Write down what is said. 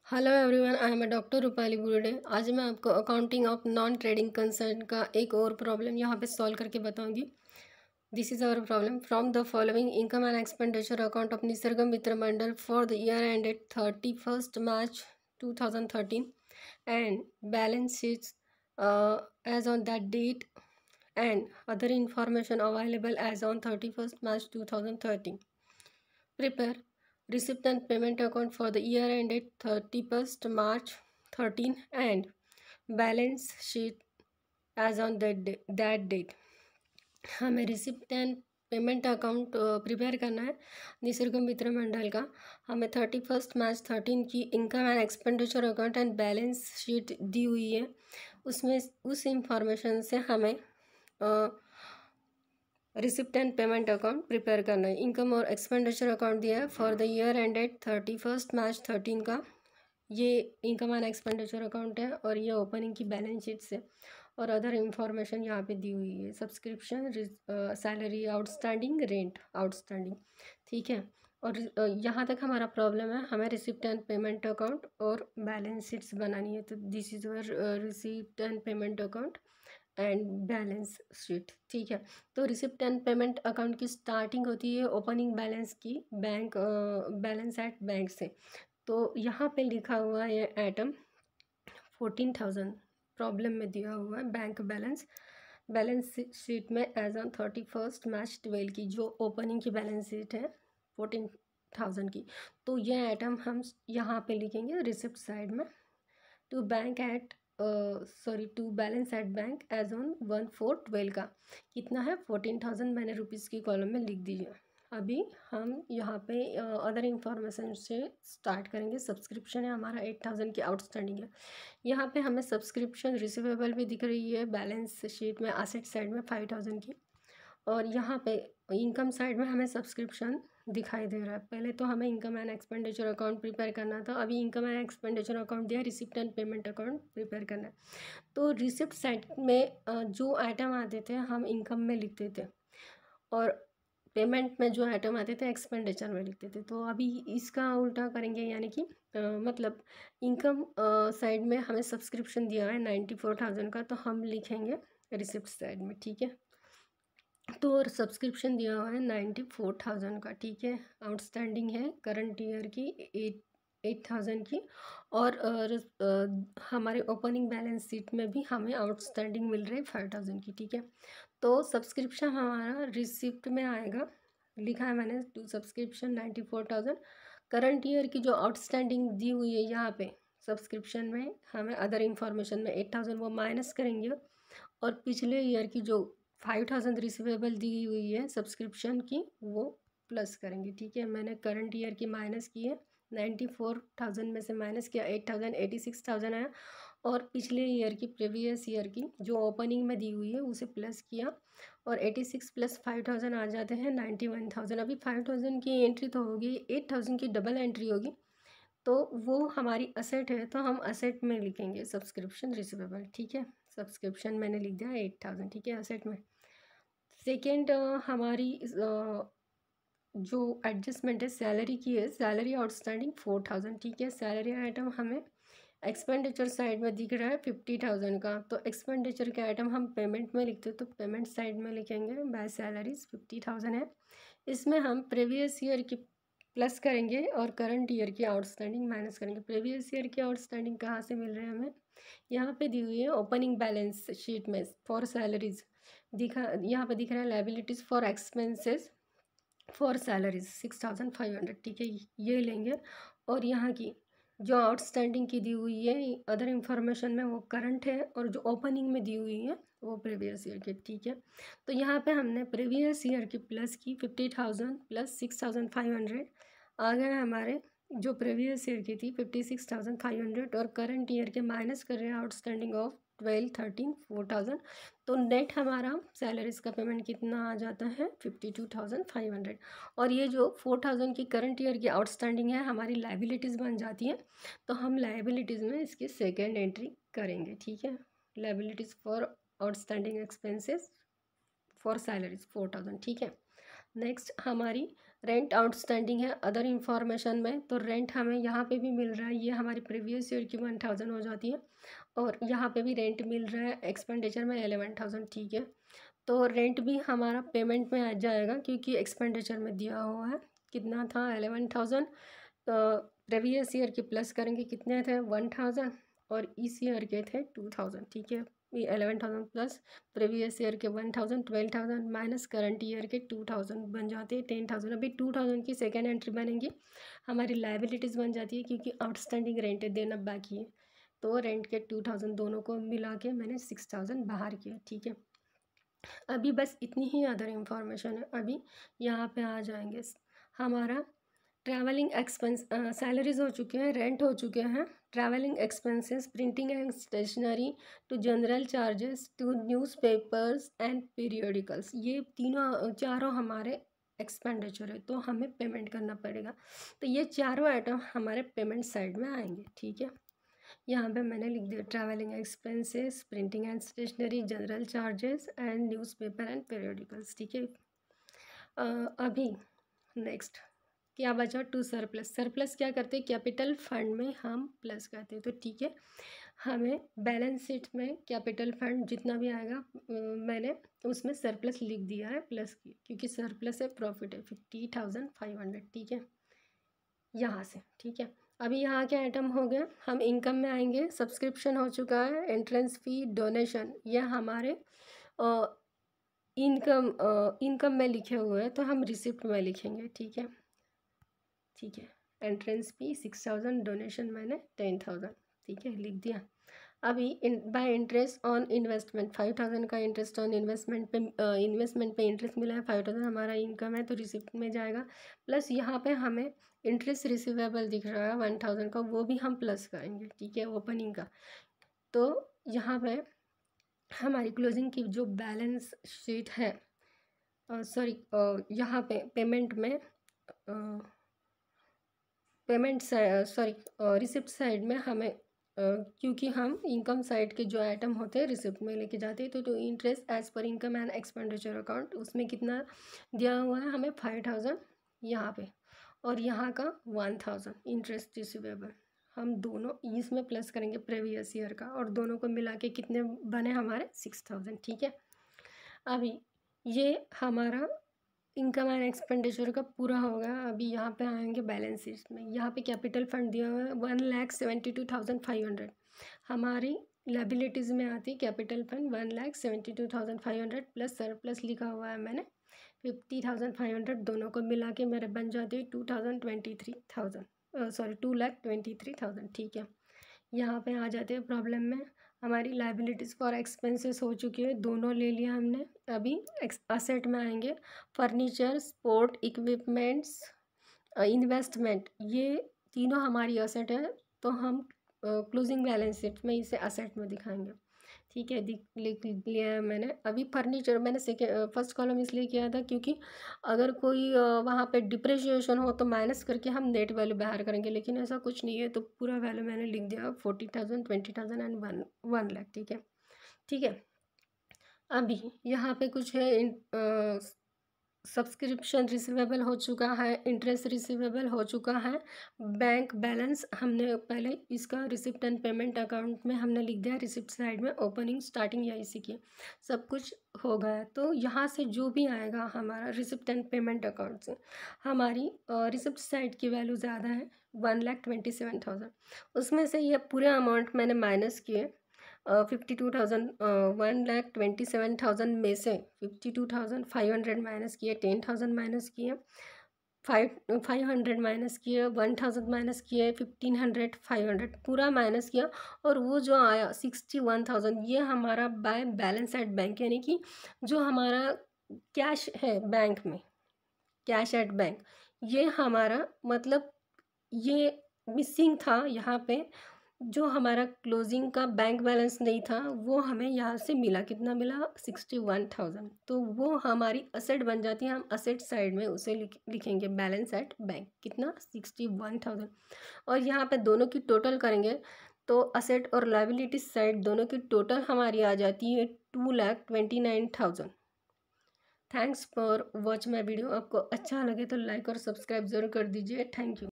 Hello everyone, I am doctor Rupali Burde. आज मैं आपको accounting of non trading concern का एक और प्रॉब्लम यहाँ पे सॉल्व करके बताऊंगी। This is our problem from the following income and expenditure account of Nisarg Mitra Mandal for the year ended 31st March 2013 and balance sheets as on that date and other information available as on 31st March 2013. Prepare receipt and payment account for the year ended 31st March 13 and balance sheet as on that date. हमें receipt and payment account prepare करना है निसर्ग मित्र मंडल का। हमें 31st March 13 की income and expenditure account and balance sheet दी हुई है। उसमें उस इंफॉर्मेशन से हमें receipt and payment account prepare करना है। इनकम और एक्सपेंडिचर अकाउंट दिया है for the year ended 31st March 13 का। ये इनकम एंड एक्सपेंडिचर अकाउंट है और ये ओपनिंग की बैलेंस शीट से और अदर इंफॉर्मेशन यहाँ पे दी हुई है। Subscription, salary outstanding, rent outstanding, ठीक है। और यहाँ तक हमारा प्रॉब्लम है, हमें रिसिप्ट एंड पेमेंट अकाउंट और बैलेंस शीट्स बनानी है। तो this is our receipt and payment account and balance sheet, ठीक है। तो रिसिप्ट एंड पेमेंट अकाउंट की स्टार्टिंग होती है ओपनिंग बैलेंस की बैंक बैलेंस एट बैंक से। तो यहाँ पे लिखा हुआ है ये आइटम 14,000 प्रॉब्लम में दिया हुआ है। बैंक बैलेंस शीट में एज ऑन 31st March 12 की जो ओपनिंग की बैलेंस शीट है 14,000 की। तो ये आइटम हम यहाँ पे लिखेंगे रिसिप्ट साइड में। To balance at bank as on 1/4/12 का कितना है 14,000 मैंने रुपीज़ की कॉलम में लिख दीजिए। अभी हम यहाँ पे अदर इंफॉर्मेशन से स्टार्ट करेंगे। सब्सक्रिप्शन है हमारा 8,000 की आउटस्टैंडिंग है। यहाँ पे हमें सब्सक्रिप्शन रिसीवेबल भी दिख रही है बैलेंस शीट में एसेट साइड में 5,000 की, और यहाँ पे इनकम साइड में हमें सब्सक्रिप्शन दिखाई दे रहा है। पहले तो हमें income and expenditure account prepare करना था, अभी इनकम एंड एक्सपेंडिचर अकाउंट दिया, receipt and payment account prepare करना है। तो रिसिप्ट साइड में जो आइटम आते थे हम इनकम में लिखते थे और पेमेंट में जो आइटम आते थे एक्सपेंडिचर में लिखते थे। तो अभी इसका उल्टा करेंगे, यानी कि मतलब इनकम साइड में हमें सब्सक्रिप्शन दिया है 94,000 का, तो हम लिखेंगे रिसिप्ट साइड में, ठीक है। तो सब्सक्रिप्शन दिया हुआ है 94,000 का, ठीक है। आउटस्टैंडिंग है करंट ईयर की 8,000 की, और हमारे ओपनिंग बैलेंस शीट में भी हमें आउटस्टैंडिंग मिल रही है 5,000 की, ठीक है। तो सब्सक्रिप्शन हमारा रिसिप्ट में आएगा, लिखा है मैंने टू सब्सक्रिप्शन 94,000। करंट ईयर की जो आउटस्टैंडिंग दी हुई है यहाँ पे सब्सक्रिप्शन में हमें अदर इंफॉर्मेशन में 8,000 वो माइनस करेंगे, और पिछले ईयर की जो 5,000 रिसीवेबल दी हुई है सब्सक्रिप्शन की वो प्लस करेंगे, ठीक है। मैंने करंट ईयर की माइनस की है, 94,000 में से माइनस किया 8,000, 86,000 आया, और पिछले ईयर की प्रीवियस ईयर की जो ओपनिंग में दी हुई है उसे प्लस किया, और 86 + 5,000 आ जाते हैं 91,000। अभी 5,000 की एंट्री तो होगी, 8,000 की डबल एंट्री होगी, तो वो हमारी असेट है, तो हम असेट में लिखेंगे सब्सक्रिप्शन रिसीवेबल, ठीक है। सब्सक्रिप्शन मैंने लिख दिया 8,000, ठीक है, असेट में। सेकेंड हमारी जो एडजस्टमेंट है सैलरी की है, सैलरी आउटस्टैंडिंग 4,000, ठीक है। सैलरी आइटम हमें एक्सपेंडिचर साइड में दिख रहा है 50,000 का, तो एक्सपेंडिचर के आइटम हम पेमेंट में लिखते हैं, तो पेमेंट साइड में लिखेंगे बाय सैलरीज 50,000 है। इसमें हम प्रीवियस ईयर की प्लस करेंगे और करंट ईयर की आउटस्टैंडिंग माइनस करेंगे। प्रीवियस ईयर की आउटस्टैंडिंग कहाँ से मिल रहे हैं हमें, यहाँ पे दी हुई है ओपनिंग बैलेंस शीट में फॉर सैलरीज यहाँ पे दिख रहा है liabilities for expenses for salaries 6,500, ठीक है, ये लेंगे। और यहाँ की जो आउटस्टैंडिंग की दी हुई है अदर इंफॉर्मेशन में वो करंट है, और जो ओपनिंग में दी हुई है वो प्रीवियस ईयर की, ठीक है। तो यहाँ पे हमने प्रीवियस ईयर की प्लस की 50,000 + 6,500 आ गए हमारे, जो प्रीवियस ईयर की थी 56,500, और करंट ईयर के माइनस कर रहे हैं आउटस्टैंडिंग ऑफ 12, 13, 4,000। तो नेट हमारा सैलरीज का पेमेंट कितना आ जाता है 52,500, और ये जो 4,000 की करंट ईयर की आउटस्टैंडिंग है हमारी लायबिलिटीज़ बन जाती है, तो हम लायबिलिटीज़ में इसकी सेकेंड एंट्री करेंगे, ठीक है। Liabilities for outstanding expenses for salaries 4,000, ठीक है। नेक्स्ट हमारी रेंट आउटस्टैंडिंग है अदर इंफॉर्मेशन में, तो रेंट हमें यहाँ पे भी मिल रहा है, ये हमारी प्रीवियस ईयर की 1000 हो जाती है, और यहाँ पे भी रेंट मिल रहा है एक्सपेंडिचर में 11,000, ठीक है। तो रेंट भी हमारा पेमेंट में आ जाएगा क्योंकि एक्सपेंडिचर में दिया हुआ है। कितना था 11,000, प्रीवियस ईयर के प्लस करेंगे कितने थे 1000, और इस ईयर के थे 2000, ठीक है। ये 11,000 प्लस प्रीवियस ईयर के 1000, 12,000 माइनस करंट ईयर के 2000 बन जाते हैं 10,000। अभी 2000 की सेकेंड एंट्री बनेगी, हमारी लाइबिलिटीज़ बन जाती है क्योंकि आउटस्टैंडिंग रेंट देना बाकी है, तो रेंट के 2000 दोनों को मिला के मैंने 6000 बाहर किया, ठीक है। अभी बस इतनी ही अदर इंफॉर्मेशन है। अभी यहाँ पे आ जाएंगे हमारा ट्रैवलिंग एक्सपेंस, सैलरीज हो चुके हैं, रेंट हो चुके हैं, travelling expenses, printing and stationery, to general charges, to newspapers and periodicals, ये तीनों चारों हमारे एक्सपेंडिचर है, तो हमें पेमेंट करना पड़ेगा। तो ये चारों आइटम हमारे पेमेंट साइड में आएंगे, ठीक है। यहाँ पे मैंने लिख दिया travelling expenses, printing and stationery, general charges and newspaper and periodicals, ठीक है। अभी नेक्स्ट क्या बचा, टू सरप्लस। सरप्लस क्या करते हैं, कैपिटल फंड में हम प्लस करते हैं, तो ठीक है। हमें बैलेंस शीट में कैपिटल फंड जितना भी आएगा मैंने उसमें सरप्लस लिख दिया है प्लस की, क्योंकि सरप्लस है प्रॉफिट है 50,500, ठीक है, यहाँ से, ठीक है। अभी यहाँ के आइटम हो गए, हम इनकम में आएंगे। सब्सक्रिप्शन हो चुका है, एंट्रेंस फ़ी, डोनेशन, यह हमारे इनकम में लिखे हुए हैं, तो हम रिसिप्ट में लिखेंगे, ठीक है, ठीक है। एंट्रेंस फ़ी 6000, डोनेशन मैंने 10,000, ठीक है, लिख दिया। अभी बाय इंटरेस्ट ऑन इन्वेस्टमेंट 5000 का इंटरेस्ट ऑन इन्वेस्टमेंट पे इंटरेस्ट मिला है, 5000 हमारा इनकम है, तो रिसिप्ट में जाएगा। प्लस यहाँ पे हमें इंटरेस्ट रिसीवेबल दिख रहा है 1000 का, वो भी हम प्लस करेंगे, ठीक है, ओपनिंग का। तो यहाँ पे हमारी क्लोजिंग की जो बैलेंस शीट है, सॉरी यहाँ पे पेमेंट में रिसिप्ट साइड में हमें क्योंकि हम इनकम साइड के जो आइटम होते हैं रिसिप्ट में लेके जाते हैं, तो interest as per income and expenditure account, उसमें कितना दिया हुआ है हमें 5000 यहाँ पे, और यहाँ का 1000 इंटरेस्ट रिसीवेबल, हम दोनों इसमें प्लस करेंगे प्रीवियस ईयर का, और दोनों को मिला के कितने बने हमारे 6000, ठीक है। अभी ये हमारा इनकम एंड एक्सपेंडिचर का पूरा होगा। अभी यहाँ पे आएंगे बैलेंस शीट में, यहाँ पे कैपिटल फंड दिया हुआ है 1,72,500, हमारी लाइबिलिटीज़ में आती है कैपिटल फंड 1,72,500 प्लस सरप्लस लिखा हुआ है मैंने 50,500, दोनों को मिला के मेरे बन जाते हैं 2,23,000, ठीक है। यहाँ पे आ जाते हैं प्रॉब्लम में, हमारी लाइबिलिटीज़ फॉर एक्सपेंसेस हो चुकी है, दोनों ले लिया हमने। अभी असेट में आएंगे, फर्नीचर, स्पोर्ट इक्विपमेंट्स, इन्वेस्टमेंट, ये तीनों हमारी असेट है, तो हम क्लोजिंग बैलेंस शीट में इसे असेट में दिखाएंगे, ठीक है, लिख लिया है मैंने। अभी फर्नीचर मैंने फर्स्ट कॉलम इसलिए किया था क्योंकि अगर कोई वहाँ पे डिप्रिशिएशन हो तो माइनस करके हम नेट वैल्यू बाहर करेंगे, लेकिन ऐसा कुछ नहीं है, तो पूरा वैल्यू मैंने लिख दिया 40,000, 20,000 एंड 1 लाख, ठीक है, ठीक है। अभी यहाँ पे कुछ है, सब्सक्रिप्शन रिसीवेबल हो चुका है, इंटरेस्ट रिसीवेबल हो चुका है, बैंक बैलेंस हमने पहले इसका रिसिप्ट एंड पेमेंट अकाउंट में हमने लिख दिया, रिसिप्ट साइड में ओपनिंग स्टार्टिंग या इसी की सब कुछ हो गया। तो यहाँ से जो भी आएगा हमारा रिसिप्ट एंड पेमेंट अकाउंट से, हमारी रिसिप्ट साइड की वैल्यू ज़्यादा है 1,27,000, उसमें से ये पूरे अमाउंट मैंने माइनस किए 52,000, 1,27,000 में से 52,500 माइनस किए, 10,000 माइनस किए, 500 माइनस किए, 1,000 माइनस किए, 1,500, 500 पूरा माइनस किया, और वो जो आया 61,000, ये हमारा बाय बैलेंस एट बैंक, यानी कि जो हमारा कैश है बैंक में, कैश एट बैंक, ये हमारा मतलब ये मिसिंग था यहाँ पे, जो हमारा क्लोजिंग का बैंक बैलेंस नहीं था वो हमें यहाँ से मिला, कितना मिला 61,000, तो वो हमारी असेट बन जाती है, हम असेट साइड में उसे लिखेंगे बैलेंस एट बैंक, कितना 61,000, और यहाँ पे दोनों की टोटल करेंगे तो असेट और लाइबिलिटी साइड दोनों की टोटल हमारी आ जाती है 2,29,000, thanks for watch my video. आपको अच्छा लगे तो लाइक और सब्सक्राइब ज़रूर कर दीजिए। Thank you.